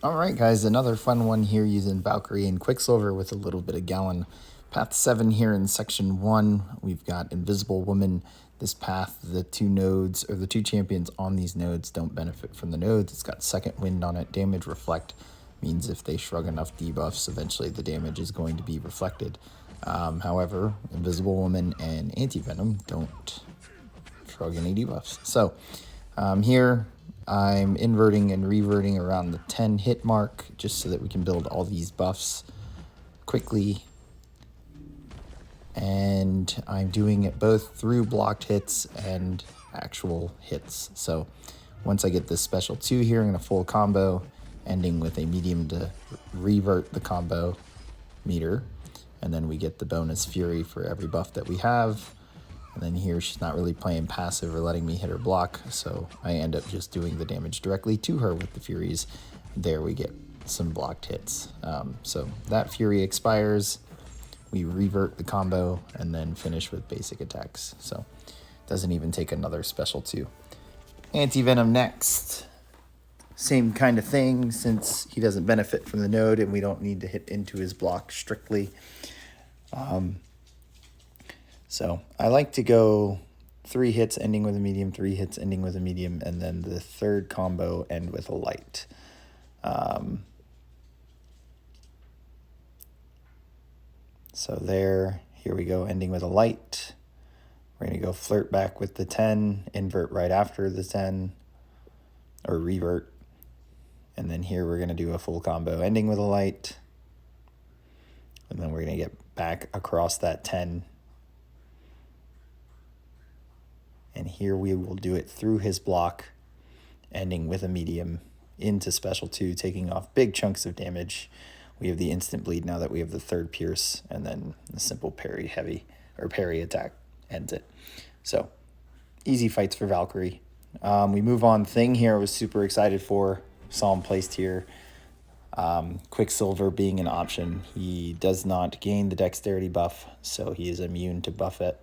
Alright guys, another fun one here using Valkyrie and Quicksilver with a little bit of Gallon. Path 7 here in section 1, we've got Invisible Woman. This path, the two nodes, or the two champions on these nodes don't benefit from the nodes. It's got second wind on it. Damage reflect means if they shrug enough debuffs, eventually the damage is going to be reflected. However, Invisible Woman and Anti-Venom don't shrug any debuffs. So here I'm inverting and reverting around the 10 hit mark just so that we can build all these buffs quickly. And I'm doing it both through blocked hits and actual hits. So once I get this special 2 here, I'm going to full combo, ending with a medium to revert the combo meter. And then we get the bonus Fury for every buff that we have. And then here she's not really playing passive or letting me hit her block, so I end up just doing the damage directly to her with the Furies. There we get some blocked hits. So that Fury expires, we revert the combo, and then finish with basic attacks. So doesn't even take another special 2. Anti-Venom next. Same kind of thing, since he doesn't benefit from the node and we don't need to hit into his block strictly. So I like to go 3 hits ending with a medium, 3 hits ending with a medium, and then the third combo end with a light. So here we go, ending with a light. We're going to go flirt back with the 10, invert right after the 10, or revert. And then here we're going to do a full combo ending with a light. And then we're going to get back across that 10. And here we will do it through his block, ending with a medium into special 2, taking off big chunks of damage. We have the instant bleed now that we have the third pierce, and then the simple parry attack ends it. So easy fights for Valkyrie. We move on. Thing here I was super excited for. Saw him placed here. Quicksilver being an option. He does not gain the dexterity buff, so he is immune to buffet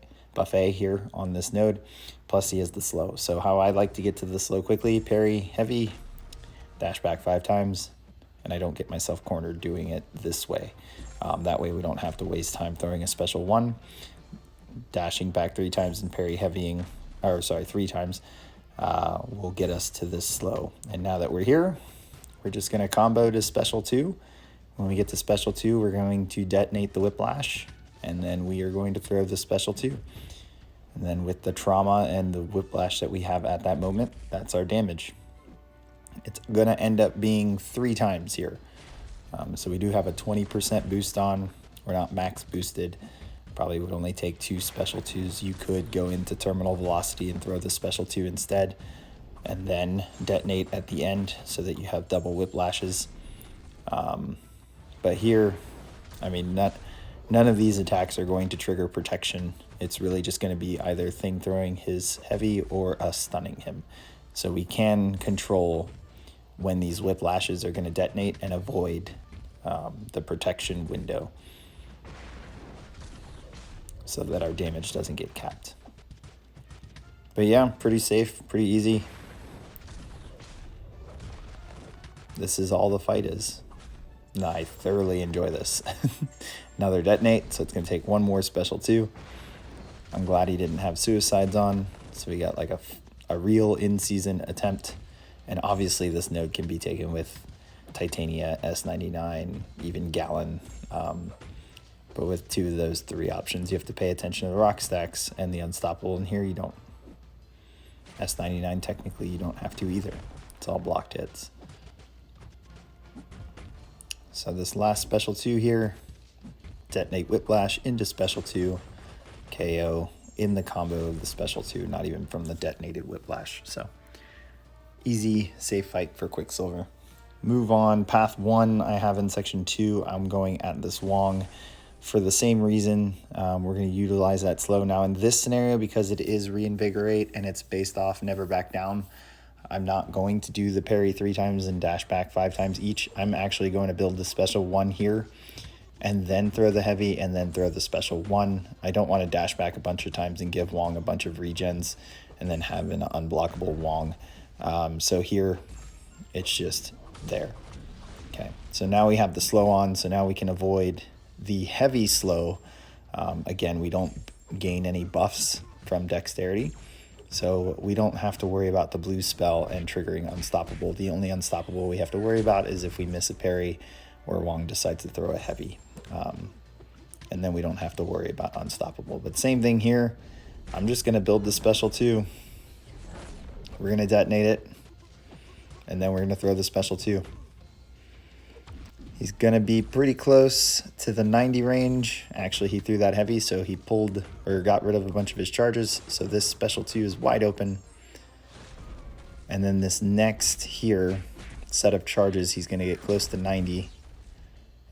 here on this node, plus he has the slow. So how I like to get to the slow quickly: parry heavy, dash back 5 times, and I don't get myself cornered doing it this way. That way we don't have to waste time throwing a special 1, dashing back 3 times and parry heavying, 3 times will get us to this slow. And now that we're here, we're just going to combo to special 2. When we get to special 2, we're going to detonate the whiplash, and then we are going to throw the special 2. And then with the trauma and the whiplash that we have at that moment, that's our damage. It's going to end up being 3 times here. So we do have a 20% boost on. We're not max boosted. Probably would only take 2 special 2s. You could go into terminal velocity and throw the special 2 instead, and then detonate at the end so that you have double whiplashes. But here, I mean, none of these attacks are going to trigger protection. It's really just going to be either Thing throwing his heavy or us stunning him. So we can control when these whiplashes are going to detonate and avoid the protection window so that our damage doesn't get capped. But yeah, pretty safe, pretty easy. This is all the fight is. No, I thoroughly enjoy this. Another detonate, so it's going to take 1 more special 2. I'm glad he didn't have suicides on, so we got like a real in-season attempt. And obviously this node can be taken with Titania, S99, even Gallon. But with 2 of those 3 options, you have to pay attention to the rock stacks and the unstoppable, and here you don't. S99, technically, you don't have to either. It's all blocked hits. So this last special 2 here, detonate whiplash into special 2, KO in the combo of the special 2, not even from the detonated whiplash. So easy, safe fight for Quicksilver. Move on. Path 1 I have in section 2. I'm going at this Wong for the same reason. We're going to utilize that slow. Now in this scenario, because it is reinvigorate and it's based off never back down, I'm not going to do the parry 3 times and dash back 5 times each. I'm actually going to build the special 1 here and then throw the heavy and then throw the special 1. I don't want to dash back a bunch of times and give Wong a bunch of regens and then have an unblockable Wong. So here it's just there. So now we have the slow on, so now we can avoid the heavy slow. Again, we don't gain any buffs from dexterity, so we don't have to worry about the blue spell and triggering unstoppable. The only unstoppable we have to worry about is if we miss a parry or Wong decides to throw a heavy. And then we don't have to worry about unstoppable. But same thing here. I'm just going to build the special 2. We're going to detonate it, and then we're going to throw the special 2. He's going to be pretty close to the 90 range. Actually, he threw that heavy, so he pulled or got rid of a bunch of his charges. So this special 2 is wide open. And then this next here set of charges, he's going to get close to 90.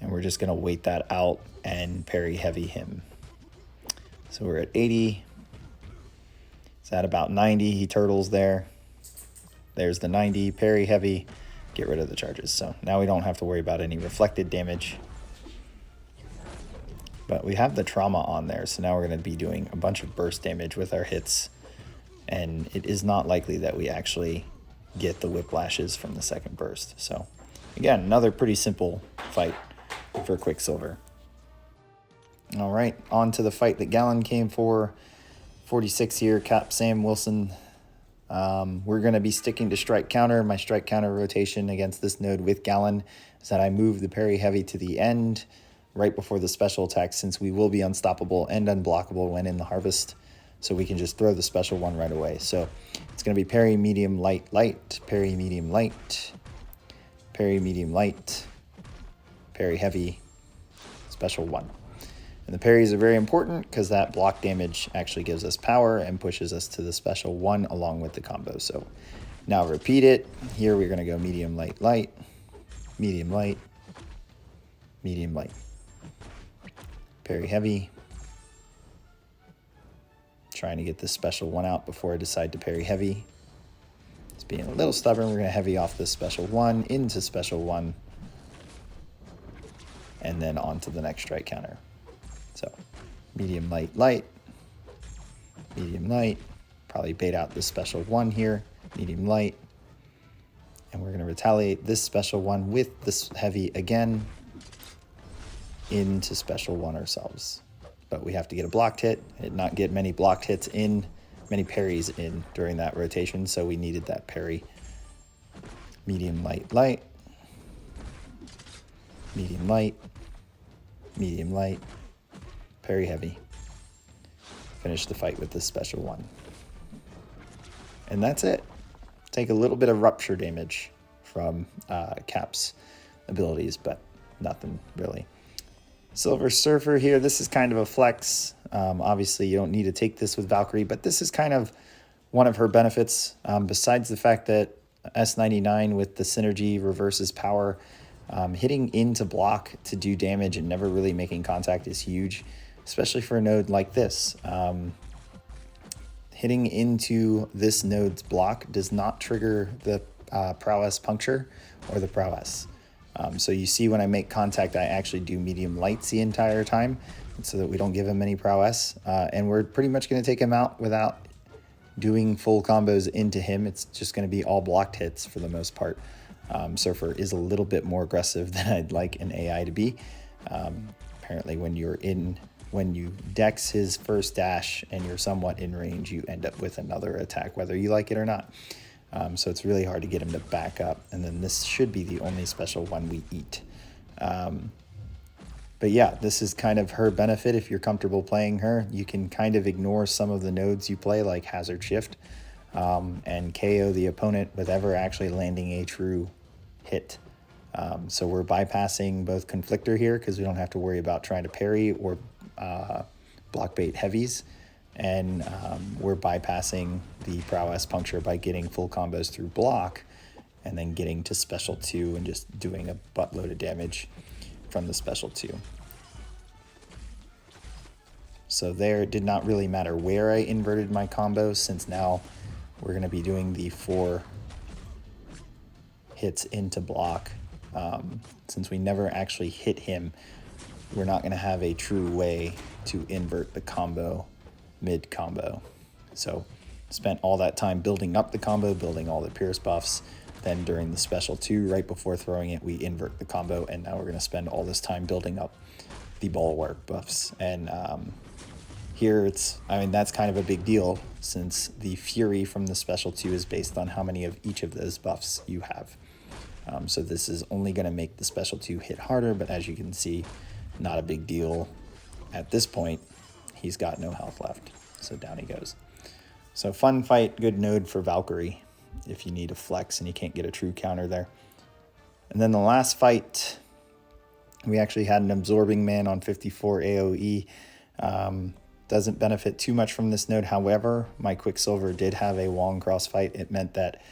And we're just going to wait that out and parry heavy him. So we're at 80. It's at about 90. He turtles there. There's the 90. Parry heavy. Get rid of the charges. So now we don't have to worry about any reflected damage. But we have the trauma on there. So now we're going to be doing a bunch of burst damage with our hits. And it is not likely that we actually get the whiplashes from the second burst. So again, another pretty simple fight for Quicksilver. All right, on to the fight that Gallon came for. 46 here, Cap Sam Wilson. We're going to be sticking to strike counter. My strike counter rotation against this node with Gallon is that I move the parry heavy to the end right before the special attack, since we will be unstoppable and unblockable when in the harvest. So we can just throw the special 1 right away. So it's going to be parry, medium, light, light, parry, medium, light, parry, medium, light, parry heavy, special 1. And the parries are very important because that block damage actually gives us power and pushes us to the special 1 along with the combo. So now repeat it. Here we're going to go medium, light, light, medium, light, medium, light, parry heavy. Trying to get this special 1 out before I decide to parry heavy. It's being a little stubborn. We're going to heavy off this special 1 into special 1. And then on to the next strike counter. So medium, light, light, medium, light, probably bait out this special 1 here, medium, light, and we're going to retaliate this special 1 with this heavy again into special 1 ourselves. But we have to get a blocked hit and not get many blocked hits in, many parries in during that rotation, so we needed that parry. Medium, light, light, medium, light, medium, light, parry heavy. Finish the fight with this special 1. And that's it. Take a little bit of rupture damage from Cap's abilities, but nothing really. Silver Surfer here, this is kind of a flex. Obviously, you don't need to take this with Valkyrie, but this is kind of one of her benefits. Besides the fact that S99 with the synergy reverses power, hitting into block to do damage and never really making contact is huge, especially for a node like this. Hitting into this node's block does not trigger the prowess puncture or the prowess. So you see when I make contact, I actually do medium lights the entire time so that we don't give him any prowess. And we're pretty much going to take him out without doing full combos into him. It's just going to be all blocked hits for the most part. Surfer is a little bit more aggressive than I'd like an AI to be. Apparently when you dex his first dash and you're somewhat in range, you end up with another attack, whether you like it or not. So it's really hard to get him to back up. And then this should be the only special 1 we eat. But yeah, this is kind of her benefit. If you're comfortable playing her, you can kind of ignore some of the nodes you play, like Hazard Shift, and KO the opponent with ever actually landing a true hit. So we're bypassing both Conflictor here because we don't have to worry about trying to parry or block bait heavies. And we're bypassing the prowess puncture by getting full combos through block and then getting to special 2 and just doing a buttload of damage from the special 2. So there, it did not really matter where I inverted my combo, since now we're going to be doing the 4 hits into block. Since we never actually hit him, we're not going to have a true way to invert the combo mid-combo. So spent all that time building up the combo, building all the Pierce buffs. Then during the special 2, right before throwing it, we invert the combo, and now we're going to spend all this time building up the bulwark buffs. And here that's kind of a big deal, since the Fury from the special 2 is based on how many of each of those buffs you have. So this is only going to make the special 2 hit harder, but as you can see, not a big deal. At this point, he's got no health left, so down he goes. So fun fight, good node for Valkyrie if you need a flex and you can't get a true counter there. And then the last fight, we actually had an Absorbing Man on 54 AoE. Doesn't benefit too much from this node. However, my Quicksilver did have a Wong cross fight. It meant that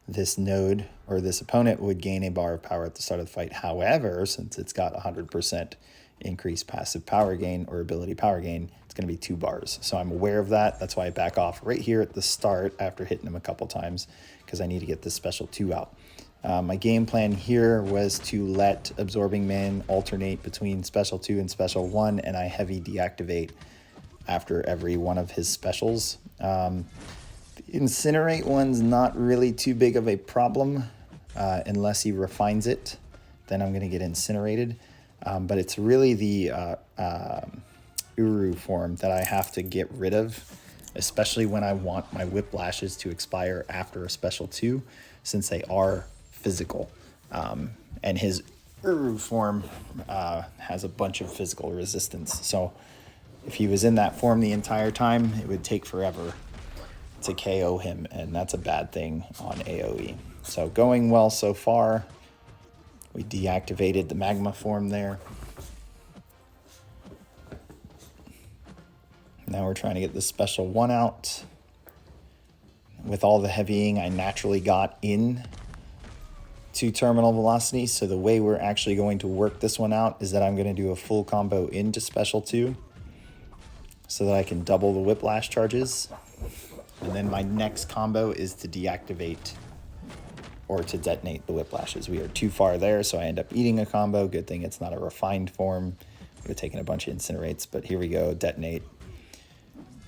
this node, or this opponent, would gain a bar of power at the start of the fight. However, since it's got 100% increased passive power gain or ability power gain, it's going to be 2 bars. So I'm aware of that. That's why I back off right here at the start after hitting him a couple times, because I need to get this special 2 out. My game plan here was to let Absorbing Man alternate between special 2 and special 1, and I heavy deactivate after every one of his specials. The Incinerate one's not really too big of a problem unless he refines it. Then I'm going to get incinerated. But it's really the Uru form that I have to get rid of, especially when I want my Whiplashes to expire after a special 2, since they are physical. And his Uru form has a bunch of physical resistance. So if he was in that form the entire time, it would take forever to KO him, and that's a bad thing on AoE. So going well so far. We deactivated the magma form there. Now we're trying to get the special 1 out. With all the heavying I naturally got in to terminal velocity, so the way we're actually going to work this one out is that I'm going to do a full combo into special 2 so that I can double the Whiplash charges. And then my next combo is to deactivate or to detonate the Whiplashes. We are too far there, so I end up eating a combo. Good thing it's not a refined form. Would have taken a bunch of Incinerates, but here we go, detonate.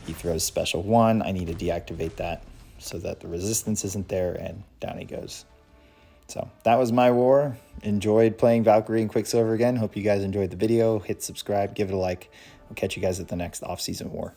He throws special 1. I need to deactivate that so that the resistance isn't there, and down he goes. So that was my war. Enjoyed playing Valkyrie and Quicksilver again. Hope you guys enjoyed the video. Hit subscribe, give it a like. I'll catch you guys at the next off-season war.